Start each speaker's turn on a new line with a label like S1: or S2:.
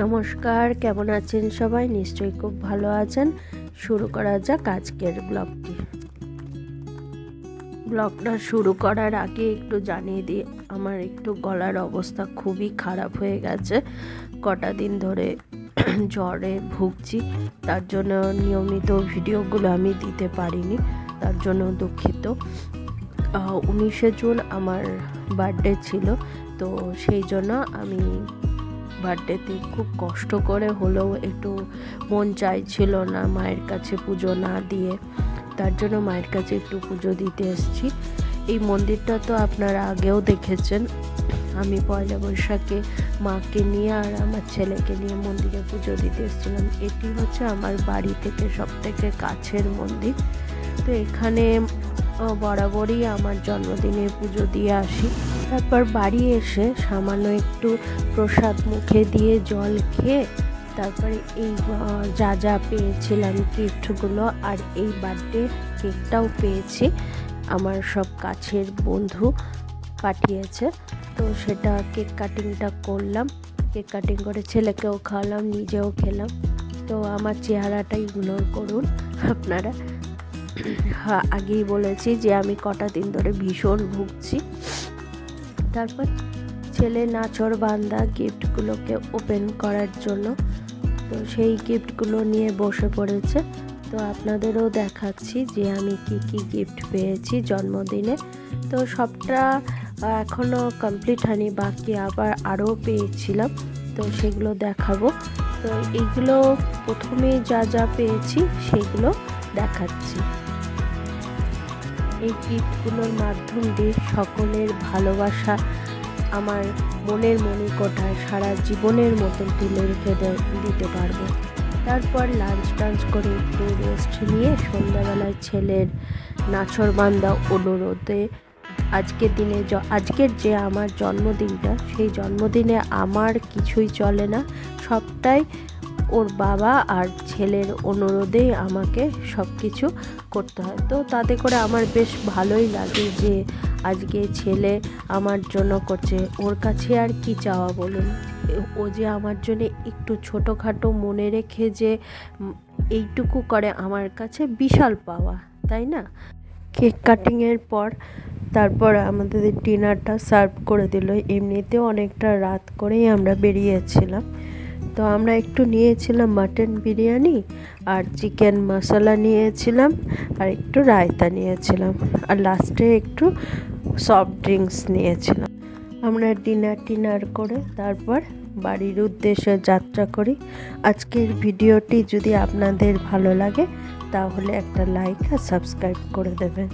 S1: নমস্কার, কেমন আছেন সবাই? নিশ্চয়ই খুব ভালো আছেন। শুরু করা যাক আজকের ব্লগটা শুরু করার আগে একটু জানিয়ে দিই, আমার একটু গলার অবস্থা খুবই খারাপ হয়ে গেছে। কটা দিন ধরে জ্বরে ভুগছি, তার জন্য নিয়মিত ভিডিওগুলো আমি দিতে পারিনি, তার জন্য দুঃখিত। 19শে জুন আমার বার্থডে ছিল, তো সেই জন্য আমি বার্থডেতে খুব কষ্ট করে হলেও একটু মন চাইছিল না মায়ের কাছে পুজো না দিয়ে, তার জন্য মায়ের কাছে একটু পুজো দিতে এসেছি। এই মন্দিরটা তো আপনারা আগেও দেখেছেন। আমি পয়লা বৈশাখে মাকে নিয়ে আর আমার ছেলেকে নিয়ে মন্দিরে পুজো দিতে এসেছিলাম। এটি হচ্ছে আমার বাড়ি থেকে সবথেকে কাছের মন্দির। তো এখানে বরাবরই আমার জন্মদিনে পুজো দিয়ে আসি। তারপর বাড়ি এসে সামান্য একটু প্রসাদ মুখে দিয়ে জল খেয়ে তারপরে এই যা যা পেয়েছিলাম গিফটগুলো, আর এই বার্থডে কেকটাও পেয়েছি, আমার সব কাছের বন্ধু পাঠিয়েছে। তো সেটা কেক কাটিংটা করলাম, কেক কাটিং করে ছেলেকেও খাওয়ালাম, নিজেও খেলাম। তো আমার চেহারাটা ইগনোর করুন আপনারা। হ্যাঁ, আগেই বলেছি যে আমি কটা দিন ধরে ভীষণ ভুগছি। তারপর ছেলে নাচর বান্দা গিফটগুলোকে ওপেন করার জন্য, তো সেই গিফটগুলো নিয়ে বসে পড়েছে। তো আপনাদেরও দেখাচ্ছি যে আমি কি গিফট পেয়েছি জন্মদিনে। তো সবটা এখনও কমপ্লিট হয়নি, বাকি আবার আরও পেয়েছিলাম, তো সেগুলো দেখাবো। তো এইগুলো প্রথমে যা যা পেয়েছি সেগুলো দেখাচ্ছি। এই গিফটগুলোর মাধ্যম দিয়ে সকলের ভালোবাসা আমার মনের মণিকোঠায় সারা জীবনের মতন তুলে রেখে দিতে পারবো। তারপর লাঞ্চ করে একটু রেস্ট নিয়ে সন্ধ্যাবেলায় ছেলের নাছোড়বান্দা অনুরোধে আজকের যে আমার জন্মদিনটা, সেই জন্মদিনে আমার কিছুই চলে না, সবটাই ওর বাবা আর ছেলের অনুরোধেই আমাকে সব কিছু করতে হয়। তো তাতে করে আমার বেশ ভালোই লাগে যে আজকে ছেলে আমার জন্য করছে। ওর কাছে আর কি চাওয়া বলুন, ও যে আমার জন্য একটু ছোটোখাটো মনে রেখে যে এইটুকু করে, আমার কাছে বিশাল পাওয়া, তাই না? কেক কাটিংয়ের পর তারপর আমাদের ডিনারটা সার্ভ করে দিল। এমনিতেও অনেকটা রাত করেই আমরা বেরিয়েছিলাম। তো আমরা একটু নিয়েছিলাম মাটন বিরিয়ানি আর চিকেন মশলা নিয়েছিলাম, আর একটু রায়তা নিয়েছিলাম, আর লাস্টে একটু সফট ড্রিঙ্কস নিয়েছিলাম। আমরা ডিনার করে তারপর বাড়ির উদ্দেশ্যে যাত্রা করি। আজকের ভিডিওটি যদি আপনাদের ভালো লাগে তাহলে একটা লাইক আর সাবস্ক্রাইব করে দেবেন।